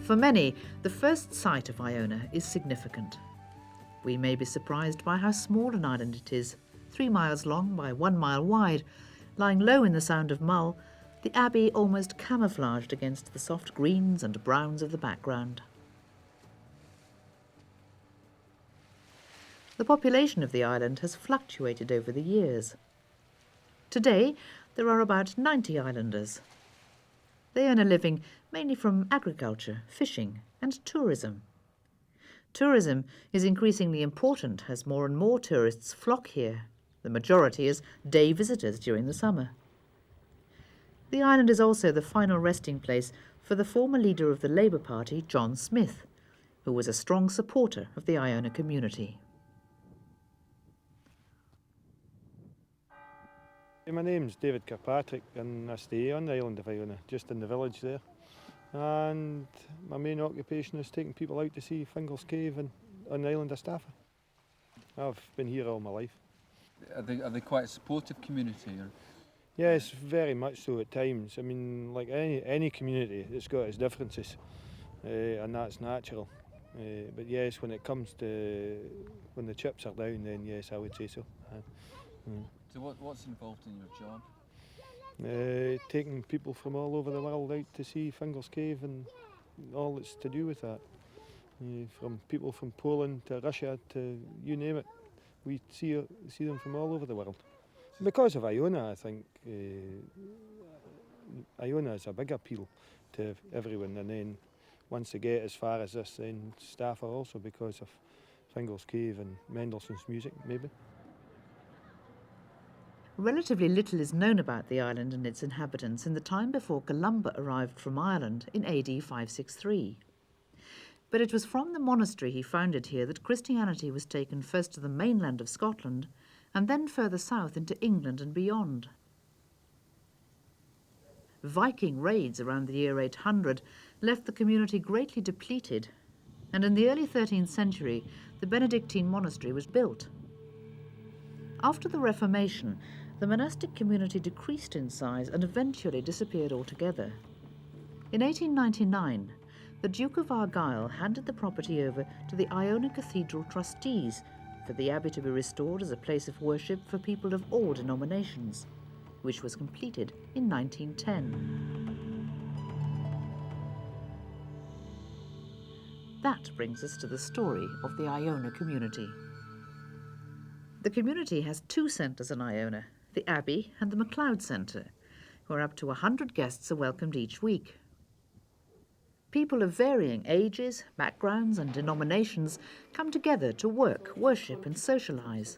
For many, the first sight of Iona is significant. We may be surprised by how small an island it is, 3 miles long by 1 mile wide, lying low in the Sound of Mull, the abbey almost camouflaged against the soft greens and browns of the background. The population of the island has fluctuated over the years. Today, there are about 90 islanders. They earn a living mainly from agriculture, fishing and tourism. Tourism is increasingly important as more and more tourists flock here, the majority as day visitors during the summer. The island is also the final resting place for the former leader of the Labour Party, John Smith, who was a strong supporter of the Iona community. My name's David Kirkpatrick and I stay on the island of Iona, just in the village there. And my main occupation is taking people out to see Fingal's Cave and on the island of Staffa. I've been here all my life. Are they quite a supportive community? Or? Yes, very much so at times. I mean, like any community, it's got its differences, and that's natural. But yes, when it comes to when the chips are down, then yes, I would say so. So what's involved in your job? Taking people from all over the world out to see Fingal's Cave and all that's to do with that. From people from Poland to Russia to you name it, we see them from all over the world. Because of Iona, I think Iona is a big appeal to everyone, and then once they get as far as this, then Staffa also because of Fingal's Cave and Mendelssohn's music, maybe. Relatively little is known about the island and its inhabitants in the time before Columba arrived from Ireland in AD 563. But it was from the monastery he founded here that Christianity was taken first to the mainland of Scotland and then further south into England and beyond. Viking raids around the year 800 left the community greatly depleted, and in the early 13th century the Benedictine monastery was built. After the Reformation, the monastic community decreased in size and eventually disappeared altogether. In 1899, the Duke of Argyll handed the property over to the Iona Cathedral trustees for the abbey to be restored as a place of worship for people of all denominations, which was completed in 1910. That brings us to the story of the Iona community. The community has 2 centres in Iona, the Abbey and the MacLeod Centre, where up to 100 guests are welcomed each week. People of varying ages, backgrounds and denominations come together to work, worship and socialise,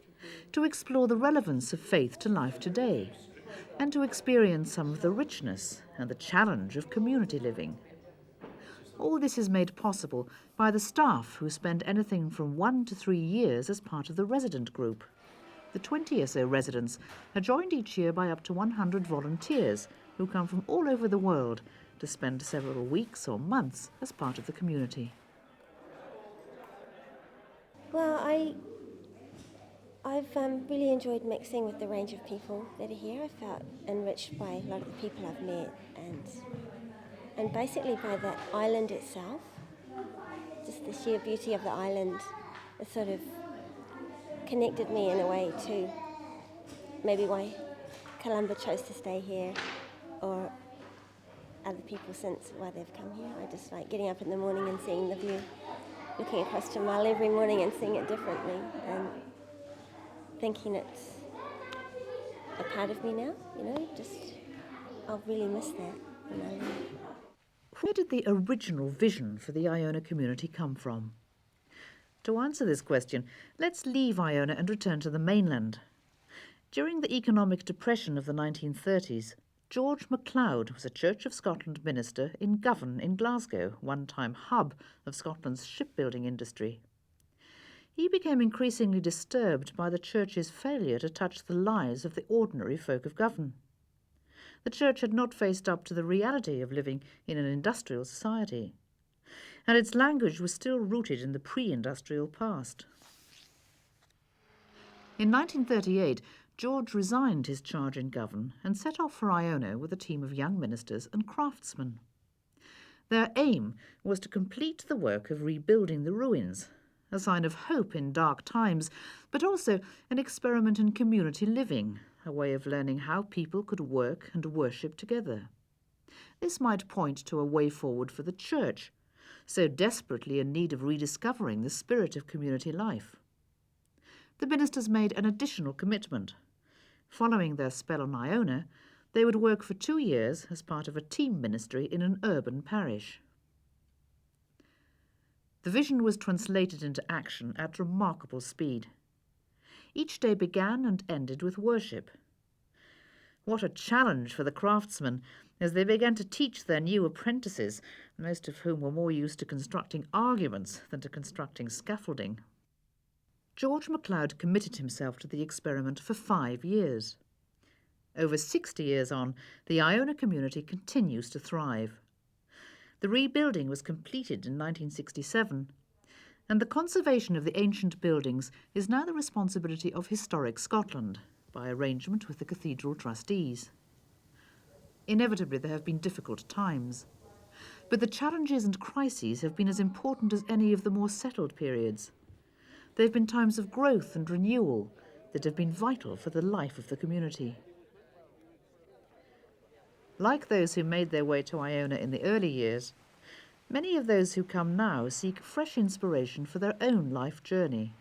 to explore the relevance of faith to life today, and to experience some of the richness and the challenge of community living. All this is made possible by the staff who spend anything from 1 to 3 years as part of the resident group. The 20 or so residents are joined each year by up to 100 volunteers who come from all over the world to spend several weeks or months as part of the community. Well, I've really enjoyed mixing with the range of people that are here. I felt enriched by a lot of the people I've met and basically by the island itself. Just the sheer beauty of the island has sort of connected me in a way to maybe why Columba chose to stay here or other people since why they've come here. I just like getting up in the morning and seeing the view, looking across to Mull every morning and seeing it differently and thinking it's a part of me now, I'll really miss that. Where did the original vision for the Iona community come from? To answer this question, let's leave Iona and return to the mainland. During the economic depression of the 1930s, George MacLeod was a Church of Scotland minister in Govan in Glasgow, one-time hub of Scotland's shipbuilding industry. He became increasingly disturbed by the Church's failure to touch the lives of the ordinary folk of Govan. The Church had not faced up to the reality of living in an industrial society, and its language was still rooted in the pre-industrial past. In 1938, George resigned his charge in Govan and set off for Iona with a team of young ministers and craftsmen. Their aim was to complete the work of rebuilding the ruins, a sign of hope in dark times, but also an experiment in community living, a way of learning how people could work and worship together. This might point to a way forward for the church, so desperately in need of rediscovering the spirit of community life. The ministers made an additional commitment. Following their spell on Iona, they would work for 2 years as part of a team ministry in an urban parish. The vision was translated into action at remarkable speed. Each day began and ended with worship. What a challenge for the craftsmen as they began to teach their new apprentices, most of whom were more used to constructing arguments than to constructing scaffolding. George MacLeod committed himself to the experiment for 5 years. Over 60 years on, the Iona community continues to thrive. The rebuilding was completed in 1967, and the conservation of the ancient buildings is now the responsibility of Historic Scotland, by arrangement with the cathedral trustees. Inevitably, there have been difficult times, but the challenges and crises have been as important as any of the more settled periods. There have been times of growth and renewal that have been vital for the life of the community. Like those who made their way to Iona in the early years, many of those who come now seek fresh inspiration for their own life journey.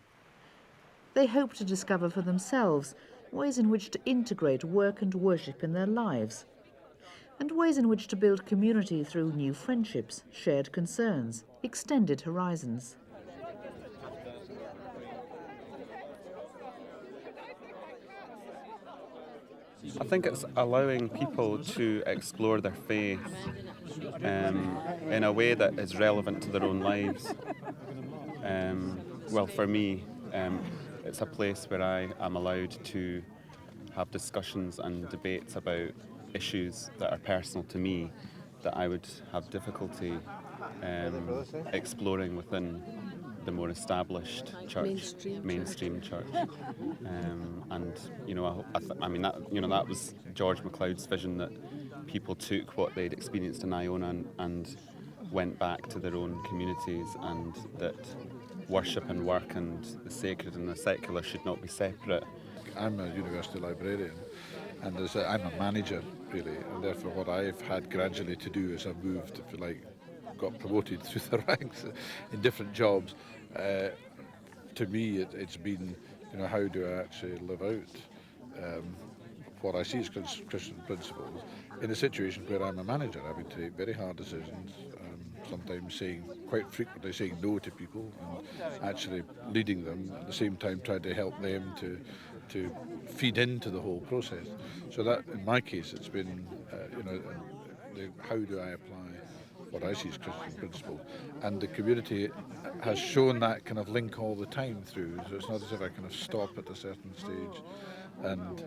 They hope to discover for themselves ways in which to integrate work and worship in their lives, and ways in which to build community through new friendships, shared concerns, extended horizons. I think it's allowing people to explore their faith in a way that is relevant to their own lives. Well, for me, it's a place where I am allowed to have discussions and debates about issues that are personal to me that I would have difficulty exploring within the more established church, mainstream church. And you know, I mean that was George MacLeod's vision, that people took what they'd experienced in Iona and went back to their own communities, and that worship and work and the sacred and the secular should not be separate. I'm a university librarian, and I'm a manager really, and therefore what I've had gradually to do is I've moved, if you like, got promoted through the ranks in different jobs. To me, it's been, you know, how do I actually live out what I see as Christian principles in a situation where I'm a manager, having to make very hard decisions, sometimes quite frequently saying no to people, and actually leading them at the same time trying to help them to feed into the whole process. So that, in my case, it's been, how do I apply what I see as Christian principle? And the community has shown that kind of link all the time through. So it's not as if I kind of stop at a certain stage and,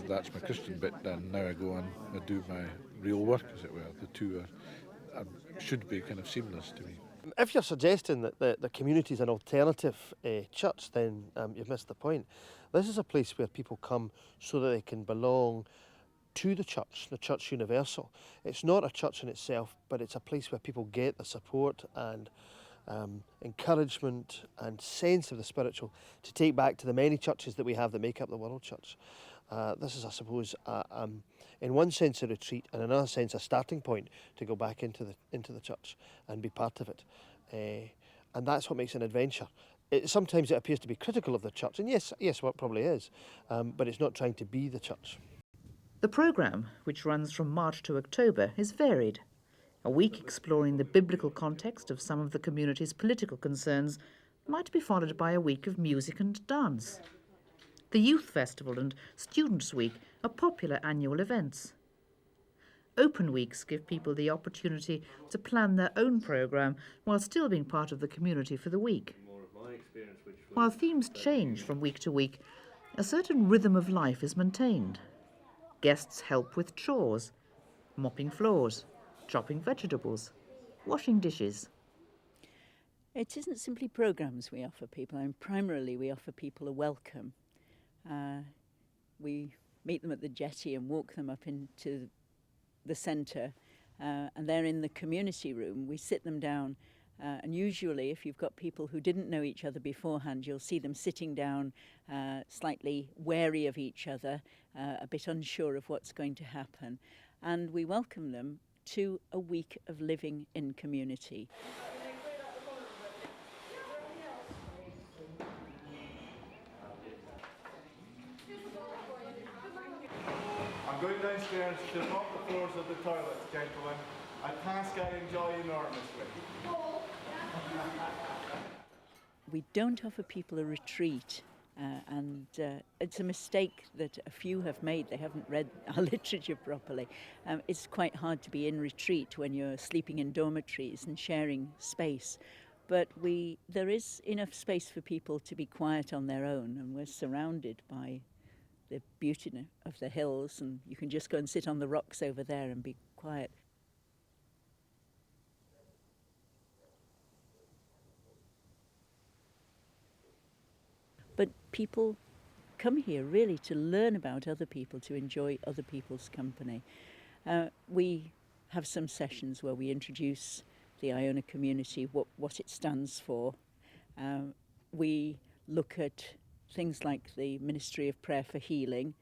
that's my Christian bit, and now I go on and do my real work, as it were. The two should be kind of seamless to me. If you're suggesting that the community is an alternative church, then you've missed the point. This is a place where people come so that they can belong to the church universal. It's not a church in itself, but it's a place where people get the support and encouragement and sense of the spiritual to take back to the many churches that we have that make up the world church. This is, I suppose, in one sense a retreat, and in another sense a starting point to go back into the church and be part of it. And that's what makes an adventure. Sometimes it appears to be critical of the church, and yes, well, it probably is, but it's not trying to be the church. The programme, which runs from March to October, is varied. A week exploring the biblical context of some of the community's political concerns might be followed by a week of music and dance. The Youth Festival and Students' Week are popular annual events. Open weeks give people the opportunity to plan their own programme while still being part of the community for the week. While themes change from week to week, a certain rhythm of life is maintained. Guests help with chores, mopping floors, chopping vegetables, washing dishes. It isn't simply programmes we offer people, and primarily we offer people a welcome. We meet them at the jetty and walk them up into the centre and they're in the community room. We sit them down, and usually if you've got people who didn't know each other beforehand, you'll see them sitting down, slightly wary of each other, a bit unsure of what's going to happen. And we welcome them to a week of living in community. I'm going downstairs to mop the floors of the toilets, gentlemen. A task I enjoy enormously. We don't offer people a retreat, and it's a mistake that a few have made. They haven't read our literature properly. It's quite hard to be in retreat when you're sleeping in dormitories and sharing space. But there is enough space for people to be quiet on their own, and we're surrounded by the beauty of the hills, and you can just go and sit on the rocks over there and be quiet. But people come here really to learn about other people, to enjoy other people's company. We have some sessions where we introduce the Iona community, what it stands for. We look at things like the Ministry of Prayer for Healing,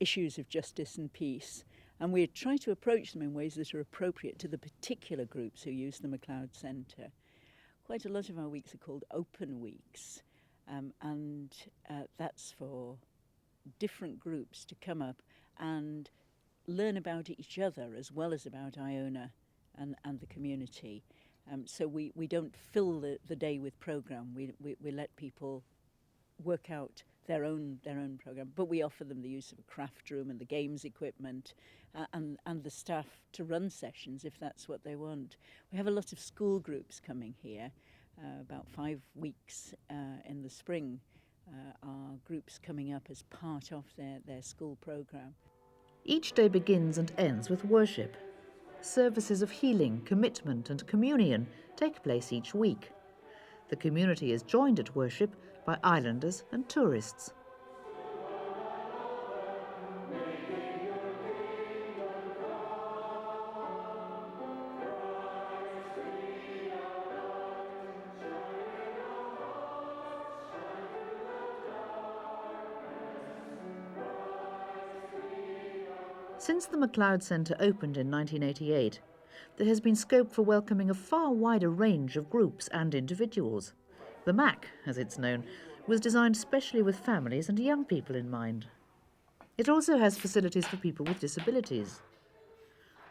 issues of justice and peace, and we try to approach them in ways that are appropriate to the particular groups who use the MacLeod Centre. Quite a lot of our weeks are called open weeks, and that's for different groups to come up and learn about each other as well as about Iona and the community. So we don't fill the day with programme. We let people work out their own programme, but we offer them the use of a craft room and the games equipment and the staff to run sessions if that's what they want. We have a lot of school groups coming here, about 5 weeks in the spring are groups coming up as part of their school programme. Each day begins and ends with worship. Services of healing, commitment and communion take place each week. The community is joined at worship by islanders and tourists. Since the MacLeod Centre opened in 1988, there has been scope for welcoming a far wider range of groups and individuals. The MAC, as it's known, was designed specially with families and young people in mind. It also has facilities for people with disabilities.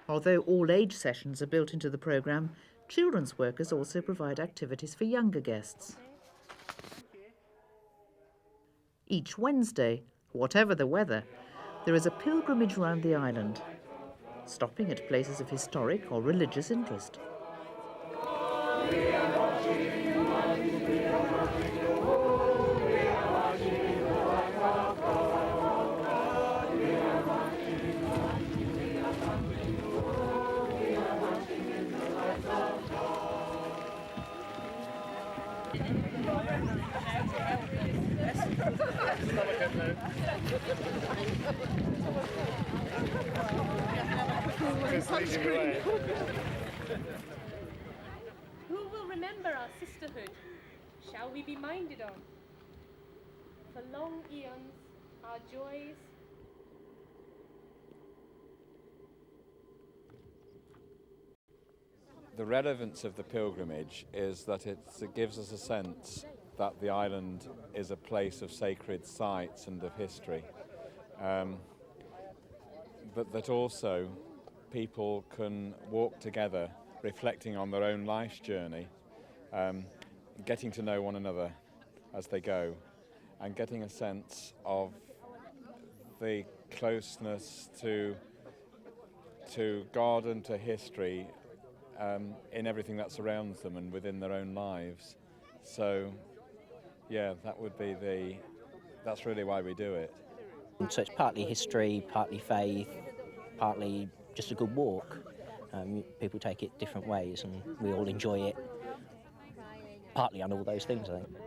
Although all-age sessions are built into the programme, children's workers also provide activities for younger guests. Each Wednesday, whatever the weather, there is a pilgrimage round the island, stopping at places of historic or religious interest. Who will remember our sisterhood? Shall we be minded on? For long eons, our joys. The relevance of the pilgrimage is that it gives us a sense that the island is a place of sacred sites and of history, but that also people can walk together reflecting on their own life's journey, getting to know one another as they go and getting a sense of the closeness to God and to history in everything that surrounds them and within their own lives. So yeah, that's really why we do it. So it's partly history, partly faith, partly just a good walk. People take it different ways and we all enjoy it, partly on all those things, I think.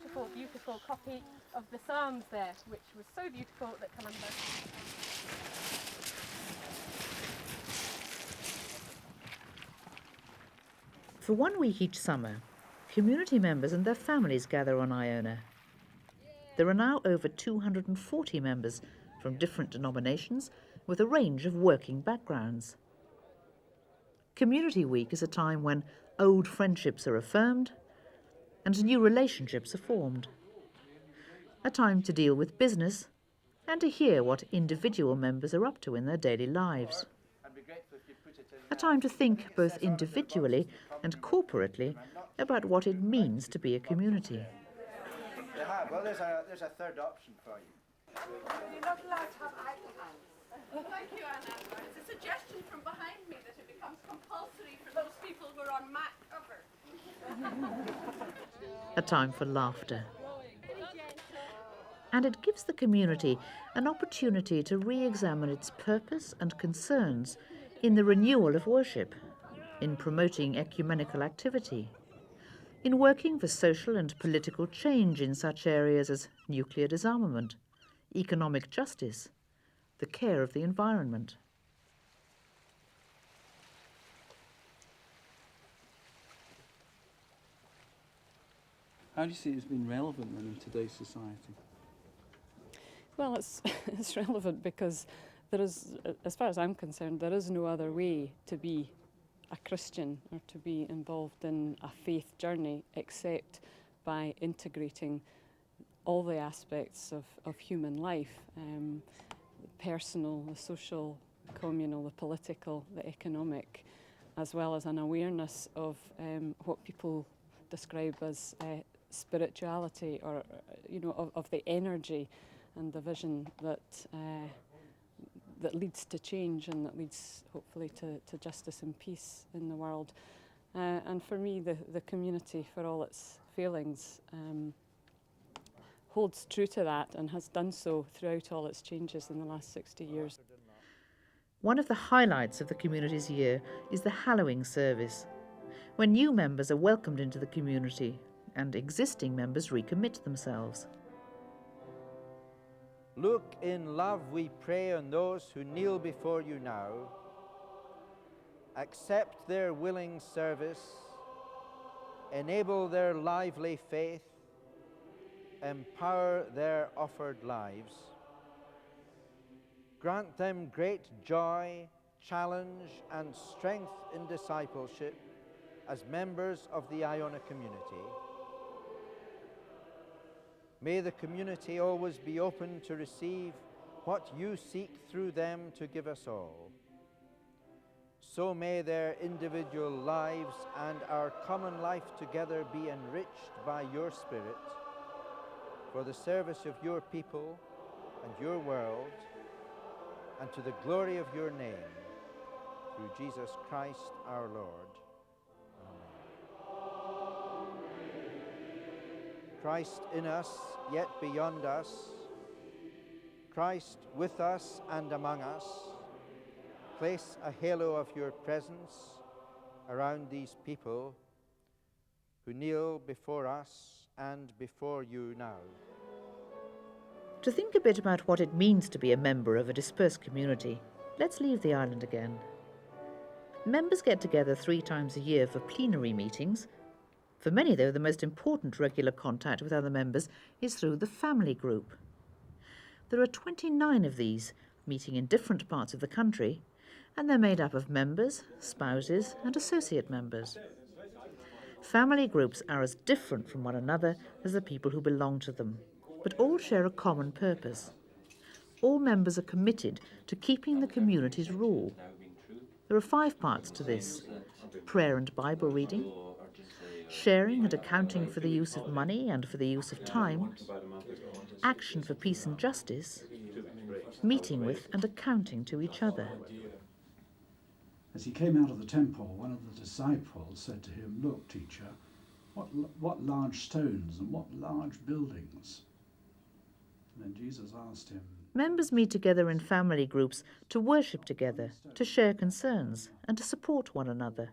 Beautiful, beautiful. beautiful copy of the Psalms there, which was so beautiful that Columbus. For 1 week each summer, community members and their families gather on Iona. There are now over 240 members from different denominations with a range of working backgrounds. Community Week is a time when old friendships are affirmed and new relationships are formed. A time to deal with business and to hear what individual members are up to in their daily lives. A time to think both individually and corporately about what it means to be a community. Well, there's a third option for you. You're not allowed to have alcohol. Thank you, Anna. It's a suggestion from behind me that it becomes compulsory for those people who are on mat cover. A time for laughter. And it gives the community an opportunity to re-examine its purpose and concerns in the renewal of worship, in promoting ecumenical activity, in working for social and political change in such areas as nuclear disarmament, economic justice, the care of the environment. How do you see it's been relevant then in today's society? Well, it's relevant because there is, as far as I'm concerned, there is no other way to be a Christian or to be involved in a faith journey except by integrating all the aspects of human life, the personal, the social, the communal, the political, the economic, as well as an awareness of what people describe as spirituality, or of the energy and the vision that that leads to change and that leads hopefully to justice and peace in the world. And for me, the community, for all its failings, holds true to that and has done so throughout all its changes in the last 60 years. One of the highlights of the community's year is the hallowing service, when new members are welcomed into the community and existing members recommit themselves. Look in love, we pray, on those who kneel before you now. Accept their willing service, enable their lively faith, empower their offered lives. Grant them great joy, challenge, and strength in discipleship as members of the Iona community. May the community always be open to receive what you seek through them to give us all. So may their individual lives and our common life together be enriched by your Spirit for the service of your people and your world, and to the glory of your name, through Jesus Christ our Lord. Christ in us, yet beyond us, Christ with us and among us, place a halo of your presence around these people who kneel before us and before you now. To think a bit about what it means to be a member of a dispersed community, let's leave the island again. Members get together 3 times a year for plenary meetings. For many, though, the most important regular contact with other members is through the family group. There are 29 of these, meeting in different parts of the country, and they're made up of members, spouses, and associate members. Family groups are as different from one another as the people who belong to them, but all share a common purpose. All members are committed to keeping the community's rule. There are 5 parts to this: prayer and Bible reading, sharing and accounting for the use of money and for the use of time, action for peace and justice, meeting with and accounting to each other. As he came out of the temple, one of the disciples said to him, "Look, teacher, what large stones and what large buildings." And then Jesus asked him, Members meet together in family groups to worship together, to share concerns, and to support one another.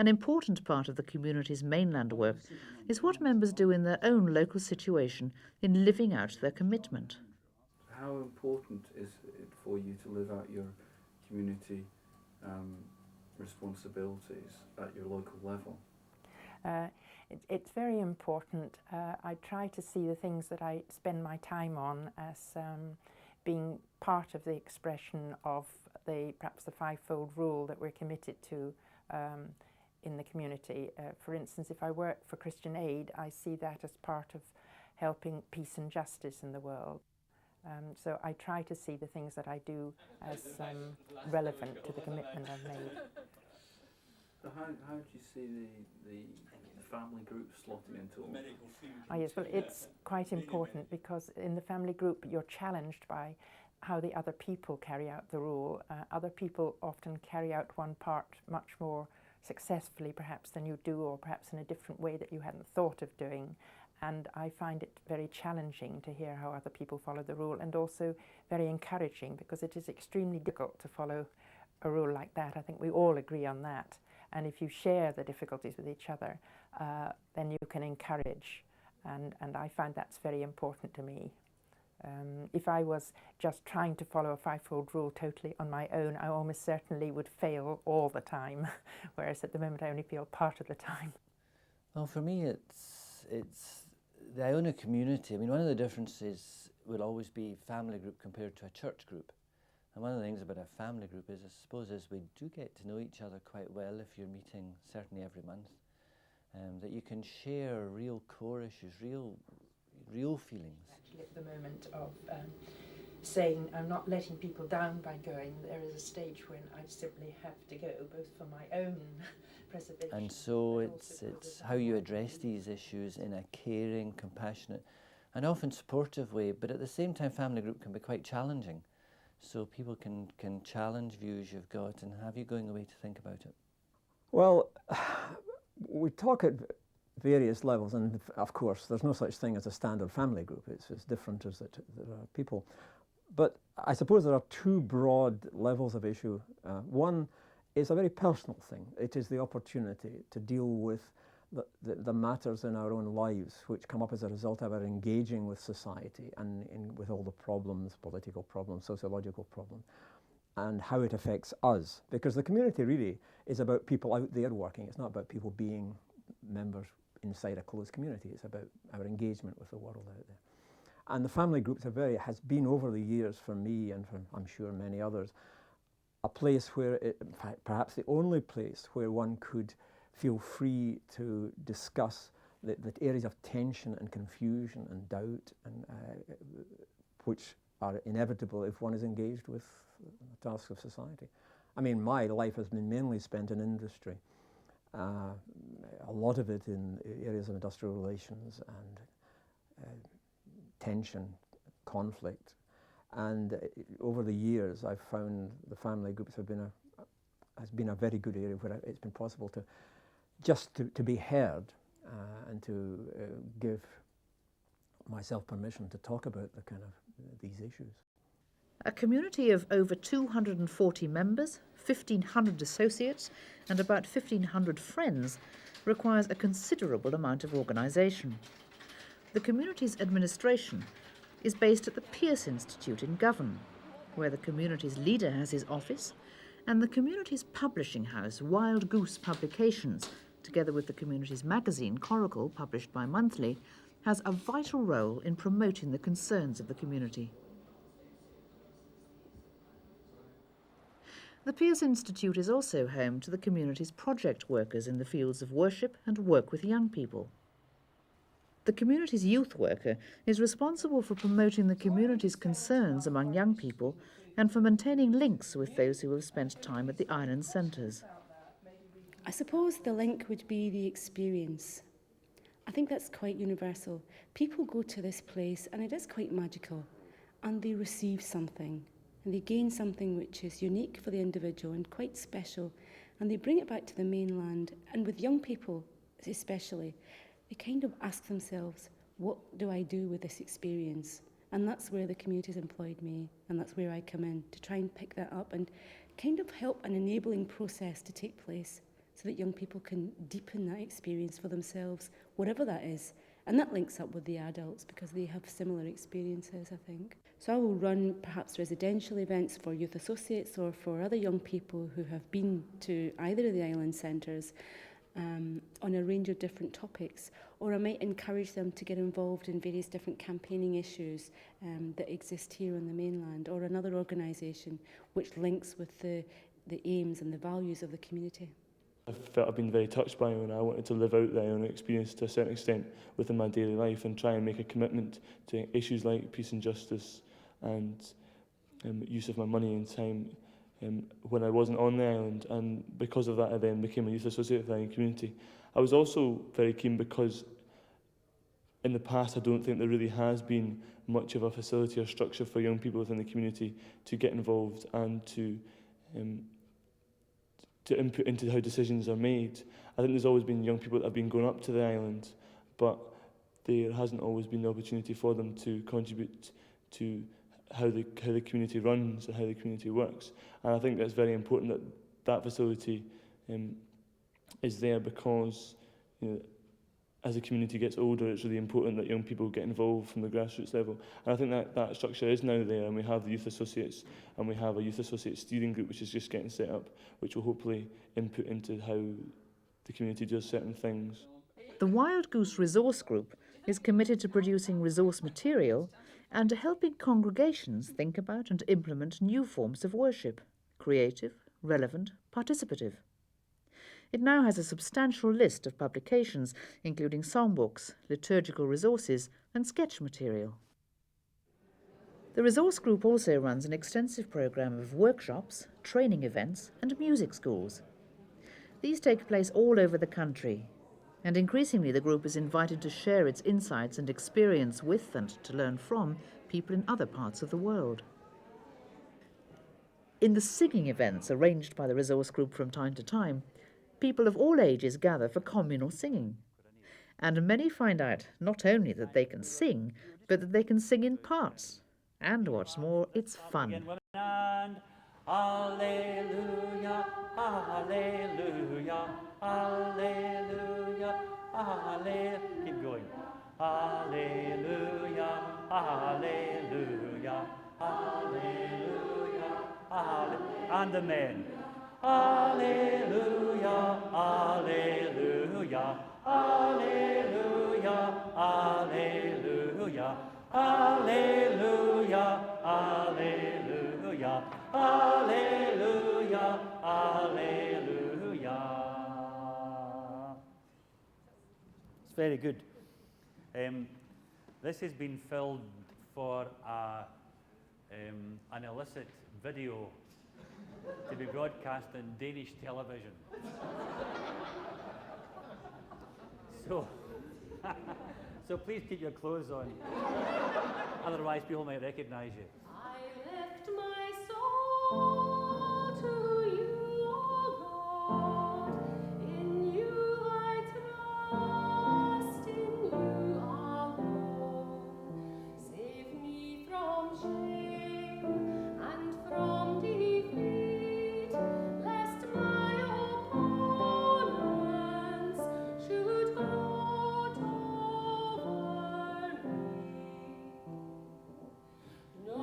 An important part of the community's mainland work is what members do in their own local situation in living out their commitment. How important is it for you to live out your community responsibilities at your local level? It's very important. I try to see the things that I spend my time on as being part of the expression of perhaps the fivefold rule that we're committed to in the community. For instance, if I work for Christian Aid, I see that as part of helping peace and justice in the world. So I try to see the things that I do as relevant to the commitment I've made. So how do you see the family group slotting into all this? Oh yes, well it's quite important because in the family group you're challenged by how the other people carry out the rule. Other people often carry out one part much more successfully perhaps than you do, or perhaps in a different way that you hadn't thought of doing. And I find it very challenging to hear how other people follow the rule, and also very encouraging because it is extremely difficult to follow a rule like that. I think we all agree on that. And if you share the difficulties with each other, then you can encourage. And I find that's very important to me. If I was just trying to follow a fivefold rule totally on my own, I almost certainly would fail all the time, whereas at the moment I only fail part of the time. Well, for me it's the Iona community. I mean, one of the differences will always be family group compared to a church group. And one of the things about a family group is, I suppose, is we do get to know each other quite well if you're meeting certainly every month. That you can share real core issues, real feelings. Actually at the moment of saying I'm not letting people down by going, there is a stage when I simply have to go, both for my own preservation. And so it's how you address these issues in a caring, compassionate and often supportive way, but at the same time family group can be quite challenging. So people can challenge views you've got and have you going away to think about it. Well, we talk at various levels, and of course there's no such thing as a standard family group. It's as different as there are people. But I suppose there are two broad levels of issue. One is a very personal thing. It is the opportunity to deal with the matters in our own lives which come up as a result of our engaging with society and with all the problems, political problems, sociological problems, and how it affects us. Because the community really is about people out there working. It's not about people being members inside a closed community. It's about our engagement with the world out there. And the family groups has been over the years for me and for I'm sure many others, a place where, in fact, perhaps the only place where one could feel free to discuss the areas of tension and confusion and doubt, and which are inevitable if one is engaged with the tasks of society. I mean, my life has been mainly spent in industry, a lot of it in areas of industrial relations and tension, conflict. And over the years, I've found the family groups has been a very good area where it's been possible to just to be heard and to give myself permission to talk about the kind of these issues. A community of over 240 members, 1,500 associates and about 1,500 friends requires a considerable amount of organisation. The community's administration is based at the Pearce Institute in Govan, where the community's leader has his office, and the community's publishing house, Wild Goose Publications, together with the community's magazine, Coracle, published bi-monthly, has a vital role in promoting the concerns of the community. The Pearce Institute is also home to the community's project workers in the fields of worship and work with young people. The community's youth worker is responsible for promoting the community's concerns among young people and for maintaining links with those who have spent time at the island centres. I suppose the link would be the experience. I think that's quite universal. People go to this place and it is quite magical, and they receive something and they gain something which is unique for the individual and quite special, and they bring it back to the mainland. And with young people especially, they kind of ask themselves, what do I do with this experience? And that's where the community's employed me, and that's where I come in to try and pick that up and kind of help an enabling process to take place so that young people can deepen that experience for themselves, whatever that is. And that links up with the adults because they have similar experiences, I think. So I will run perhaps residential events for youth associates or for other young people who have been to either of the island centres on a range of different topics. Or I might encourage them to get involved in various different campaigning issues that exist here on the mainland, or another organisation which links with the aims and the values of the community. I felt I've been very touched by Iona. I wanted to live out the Iona experience to a certain extent within my daily life and try and make a commitment to issues like peace and justice and use of my money and time when I wasn't on the island. And because of that, I then became a youth associate of the Iona Community. I was also very keen because in the past I don't think there really has been much of a facility or structure for young people within the community to get involved and to input into how decisions are made. I think there's always been young people that have been going up to the island, but there hasn't always been the opportunity for them to contribute to how the community runs and how the community works. And I think that's very important that that facility is there because, you know, as the community gets older, it's really important that young people get involved from the grassroots level. And I think that structure is now there, and we have the youth associates, and we have a youth associate steering group which is just getting set up, which will hopefully input into how the community does certain things. The Wild Goose Resource Group is committed to producing resource material and to helping congregations think about and implement new forms of worship, creative, relevant, participative. It now has a substantial list of publications, including songbooks, liturgical resources, and sketch material. The resource group also runs an extensive programme of workshops, training events, and music schools. These take place all over the country, and increasingly the group is invited to share its insights and experience with and to learn from people in other parts of the world. In the singing events arranged by the resource group from time to time, people of all ages gather for communal singing. And many find out not only that they can sing, but that they can sing in parts. And what's more, it's fun. Alleluia, alleluia, alleluia, alleluia. Keep going. Alleluia, alleluia, alleluia, alleluia. And the men. Alleluia, alleluia, alleluia, alleluia, alleluia, alleluia, alleluia, alleluia. It's very good. This has been filmed for an illicit video to be broadcast on Danish television. So please keep your clothes on, otherwise people might recognize you. I left my soul to you, O God. In you I trust, in you alone. Save me from shame and from defeat, lest my opponents should gloat over me. No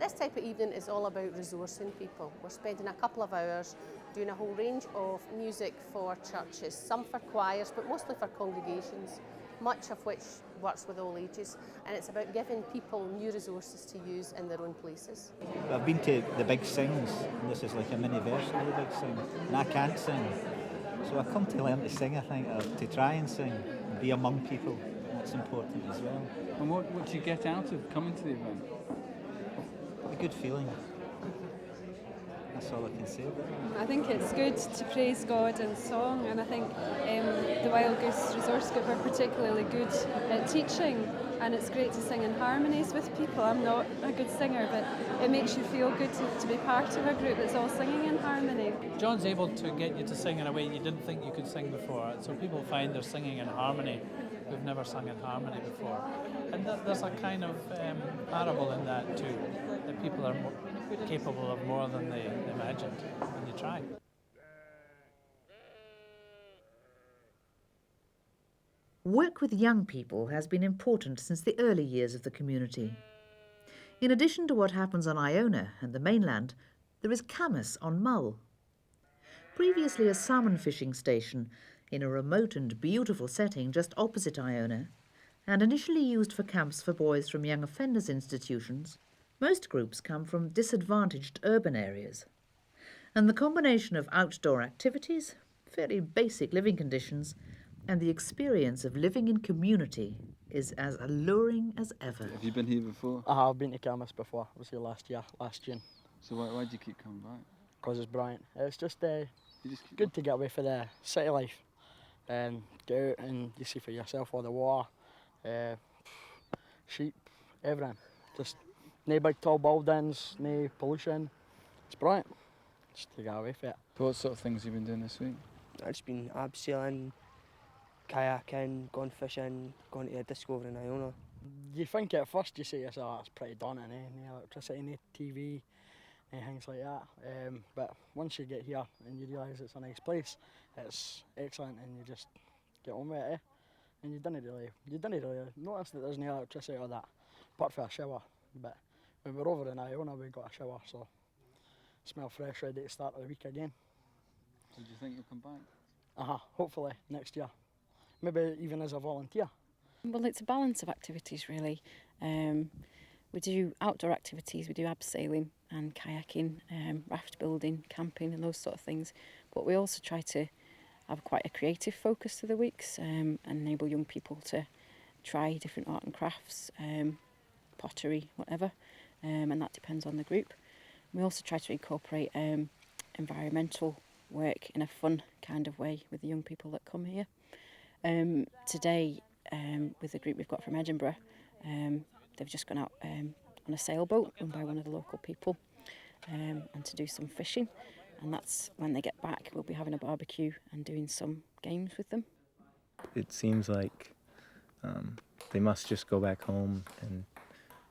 This type of evening is all about resourcing people. We're spending a couple of hours doing a whole range of music for churches, some for choirs, but mostly for congregations, much of which works with all ages. And it's about giving people new resources to use in their own places. I've been to the big sings, and this is like a mini version of the big sing, and I can't sing. So I come to learn to sing, I think, or to try and sing, and be among people. That's important as well. And what do you get out of coming to the event? A good feeling. That's all I can say about it. I think it's good to praise God in song, and I think the Wild Goose Resource Group are particularly good at teaching, and it's great to sing in harmonies with people. I'm not a good singer, but it makes you feel good to be part of a group that's all singing in harmony. John's able to get you to sing in a way you didn't think you could sing before, so people find they're singing in harmony who've never sung in harmony before. And there's a kind of parable in that too, that people are capable of more than they imagined when you try. Work with young people has been important since the early years of the community. In addition to what happens on Iona and the mainland, there is Camas on Mull. Previously a salmon fishing station in a remote and beautiful setting just opposite Iona, and initially used for camps for boys from young offenders institutions, most groups come from disadvantaged urban areas. And the combination of outdoor activities, fairly basic living conditions, and the experience of living in community is as alluring as ever. Have you been here before? I've been to Camas before. I was here last June. So why do you keep coming back? Because it's brilliant. It's just good to get away from the city life and get out and you see for yourself all the water, sheep, everything. Just no big tall buildings, no pollution. It's brilliant. Just to get away from it. So what sort of things have you been doing this week? I've just been abseiling, kayaking, going fishing, going to a disco over in Iona. You think at first you say to yourself, it's pretty daunting, no electricity, no TV, and things like that. But once you get here and you realise it's a nice place, it's excellent, and you just get on with it, and you don't really notice that there's no electricity or that, apart from a shower. But when we're over in Iona, we got a shower, so smell fresh, ready to start the week again. So do you think you'll come back? Hopefully next year, maybe even as a volunteer. Well, it's a balance of activities, really. We do outdoor activities, we do abseiling and kayaking, raft building, camping and those sort of things. But we also try to have quite a creative focus to the weeks and enable young people to try different art and crafts, pottery, whatever, and that depends on the group. We also try to incorporate environmental work in a fun kind of way with the young people that come here. Today, with the group we've got from Edinburgh, they've just gone out on a sailboat owned by one of the local people and to do some fishing, and that's when they get back we'll be having a barbecue and doing some games with them. It seems like they must just go back home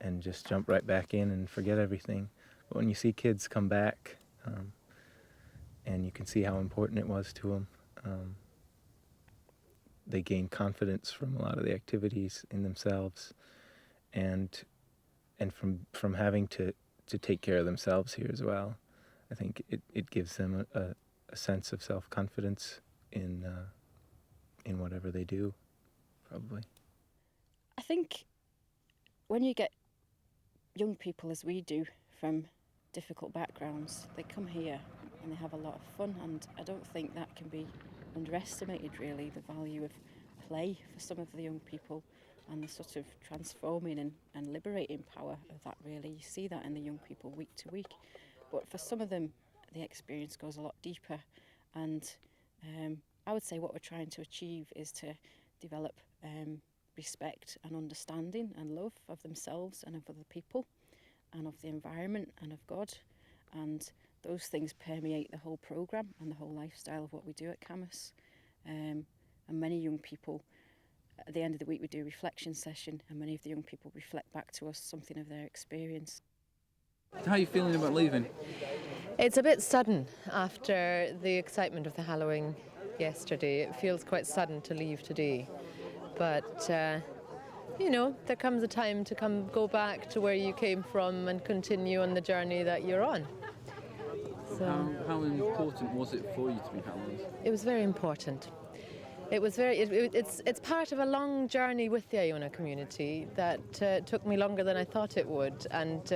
and just jump right back in and forget everything. But when you see kids come back and you can see how important it was to them, they gain confidence from a lot of the activities in themselves, and from having to take care of themselves here as well. I think it gives them a sense of self-confidence in whatever they do, probably. I think when you get young people, as we do, from difficult backgrounds, they come here and they have a lot of fun, and I don't think that can be underestimated, really, the value of play for some of the young people and the sort of transforming and liberating power of that, really. You see that in the young people week to week, but for some of them the experience goes a lot deeper, and I would say what we're trying to achieve is to develop respect and understanding and love of themselves and of other people and of the environment and of God, and those things permeate the whole programme and the whole lifestyle of what we do at Camas. And many young people, at the end of the week we do a reflection session, and many of the young people reflect back to us something of their experience. How are you feeling about leaving? It's a bit sudden after the excitement of the Halloween yesterday. It feels quite sudden to leave today, but you know, there comes a time to go back to where you came from and continue on the journey that you're on. So How important was it for you to be Hallows? it was very important. It was it's part of a long journey with the Iona community that took me longer than I thought it would, and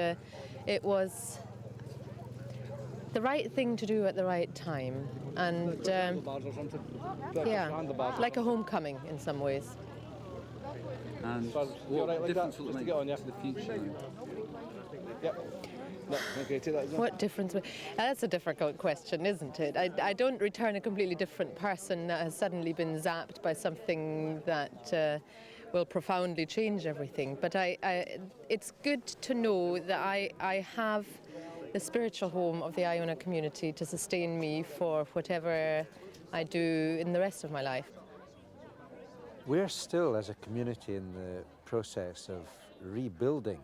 it was the right thing to do at the right time, and yeah, like a homecoming in some ways. And what difference will it make to the future? What difference? That's a difficult question, isn't it? I don't return a completely different person that has suddenly been zapped by something that will profoundly change everything. But it's good to know that I have the spiritual home of the Iona community to sustain me for whatever I do in the rest of my life. We're still, as a community, in the process of rebuilding,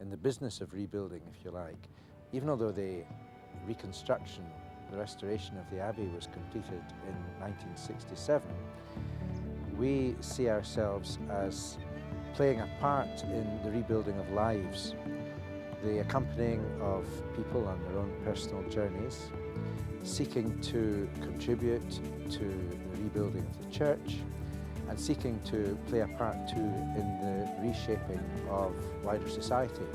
in the business of rebuilding, if you like. Even although the reconstruction, the restoration of the Abbey was completed in 1967, we see ourselves as playing a part in the rebuilding of lives, the accompanying of people on their own personal journeys, seeking to contribute to the rebuilding of the church, and seeking to play a part too in the reshaping of wider society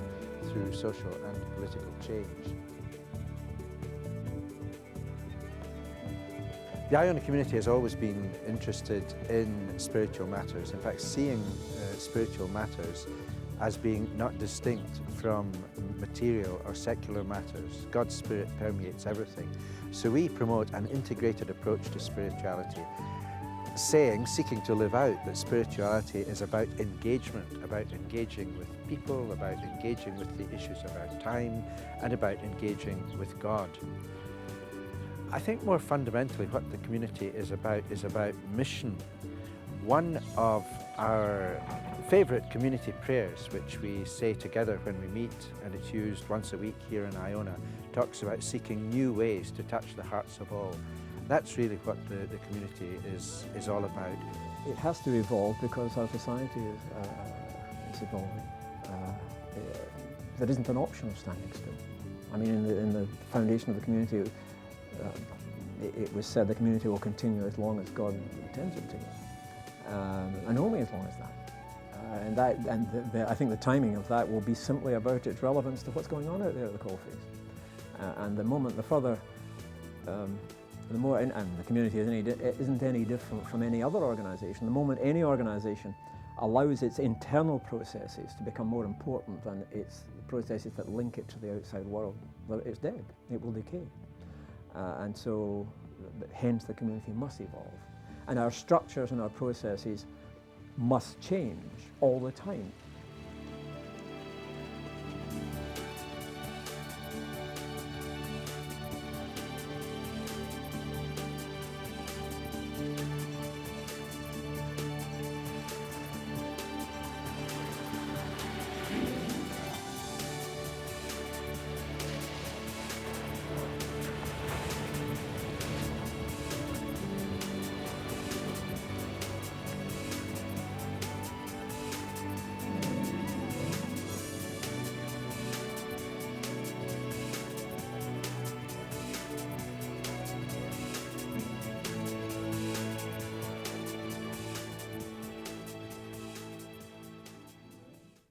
through social and political change. The Iona community has always been interested in spiritual matters, in fact seeing spiritual matters as being not distinct from material or secular matters. God's Spirit permeates everything. So we promote an integrated approach to spirituality, seeking to live out that spirituality is about engagement, about engaging with people, about engaging with the issues of our time, and about engaging with God. I think more fundamentally what the community is about mission. One of our favourite community prayers, which we say together when we meet, and it's used once a week here in Iona, talks about seeking new ways to touch the hearts of all. That's really what the community is all about. It has to evolve because our society is evolving. There isn't an option of standing still. I mean, in the foundation of the community, it was said the community will continue as long as God intends it to, and only as long as that. I think the timing of that will be simply about its relevance to what's going on out there at the coalface. And the moment, the further, the more, and the community isn't any different from any other organisation. The moment any organisation allows its internal processes to become more important than its processes that link it to the outside world, well, it's dead. It will decay. And so, hence the community must evolve. And our structures and our processes must change all the time.